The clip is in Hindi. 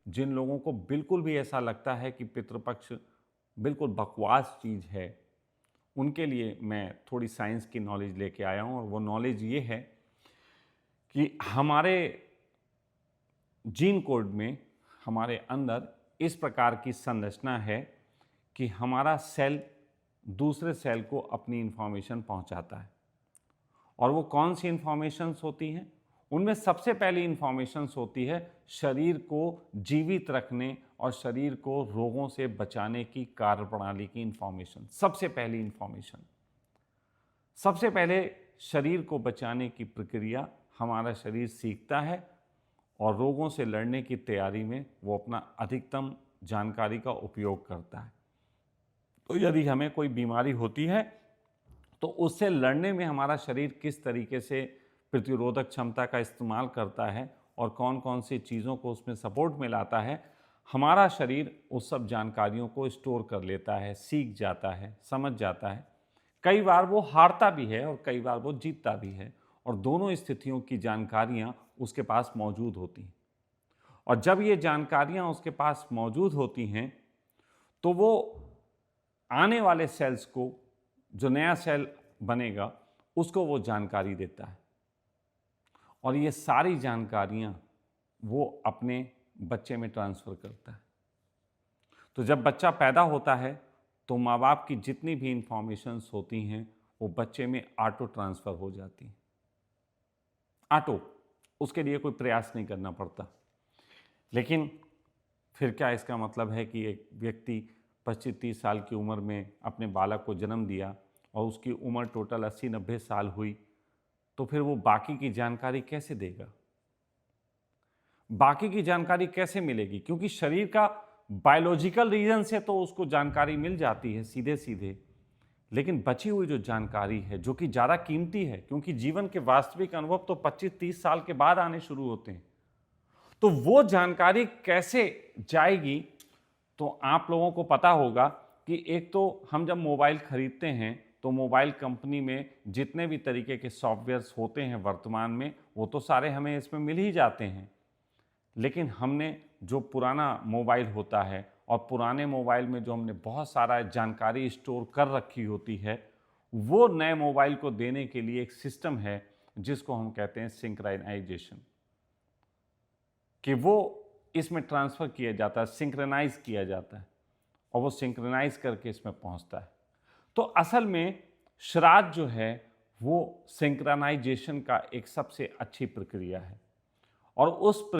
जिन लोगों को बिल्कुल भी ऐसा लगता है कि पितृपक्ष बिल्कुल बकवास चीज़ है, उनके लिए मैं थोड़ी साइंस की नॉलेज लेके आया हूँ। और वो नॉलेज ये है कि हमारे जीन कोड में, हमारे अंदर इस प्रकार की संरचना है कि हमारा सेल दूसरे सेल को अपनी इंफॉर्मेशन पहुंचाता है। और वो कौन सी इंफॉर्मेशंस होती हैं? उनमें सबसे पहली इंफॉर्मेशंस होती है शरीर को जीवित रखने और शरीर को रोगों से बचाने की कार्यप्रणाली की इंफॉर्मेशन। सबसे पहली इंफॉर्मेशन, सबसे पहले शरीर को बचाने की प्रक्रिया हमारा शरीर सीखता है और रोगों से लड़ने की तैयारी में वो अपना अधिकतम जानकारी का उपयोग करता है। तो यदि हमें कोई बीमारी होती है तो उससे लड़ने में हमारा शरीर किस तरीके से प्रतिरोधक क्षमता का इस्तेमाल करता है और कौन कौन सी चीज़ों को उसमें सपोर्ट में लाता है, हमारा शरीर उस सब जानकारियों को स्टोर कर लेता है, सीख जाता है, समझ जाता है। कई बार वो हारता भी है और कई बार वो जीतता भी है, और दोनों स्थितियों की जानकारियाँ उसके पास मौजूद होती हैं। और जब ये जानकारियाँ उसके पास मौजूद होती हैं तो वो आने वाले सेल्स को, जो नया सेल बनेगा, उसको वो जानकारी देता है। और ये सारी जानकारियाँ वो अपने बच्चे में ट्रांसफ़र करता है। तो जब बच्चा पैदा होता है तो माँ बाप की जितनी भी इंफॉर्मेशंस होती हैं वो बच्चे में ऑटो ट्रांसफ़र हो जाती हैं। ऑटो, उसके लिए कोई प्रयास नहीं करना पड़ता। लेकिन फिर क्या इसका मतलब है कि एक व्यक्ति 25-30 साल की उम्र में अपने बालक को जन्म दिया और उसकी उम्र टोटल 80-90 साल हुई, तो फिर वो बाकी की जानकारी कैसे देगा? बाकी की जानकारी कैसे मिलेगी? क्योंकि शरीर का बायोलॉजिकल रीजन से तो उसको जानकारी मिल जाती है सीधे सीधे, लेकिन बची हुई जो जानकारी है, जो कि ज़्यादा कीमती है, क्योंकि जीवन के वास्तविक अनुभव तो 25-30 साल के बाद आने शुरू होते हैं, तो वो जानकारी कैसे जाएगी? तो आप लोगों को पता होगा कि एक तो हम जब मोबाइल खरीदते हैं तो मोबाइल कंपनी में जितने भी तरीके के सॉफ्टवेयर्स होते हैं वर्तमान में, वो तो सारे हमें इसमें मिल ही जाते हैं। लेकिन हमने जो पुराना मोबाइल होता है और पुराने मोबाइल में जो हमने बहुत सारा जानकारी स्टोर कर रखी होती है, वो नए मोबाइल को देने के लिए एक सिस्टम है जिसको हम कहते हैं सिंक्रोनाइजेशन, कि वो इसमें ट्रांसफ़र किया जाता है, सिंक्रोनाइज किया जाता है और वो सिंक्रोनाइज करके इसमें पहुंचता है। तो असल में श्राद्ध जो है वो सिंक्रोनाइजेशन का एक सबसे अच्छी प्रक्रिया है। और उस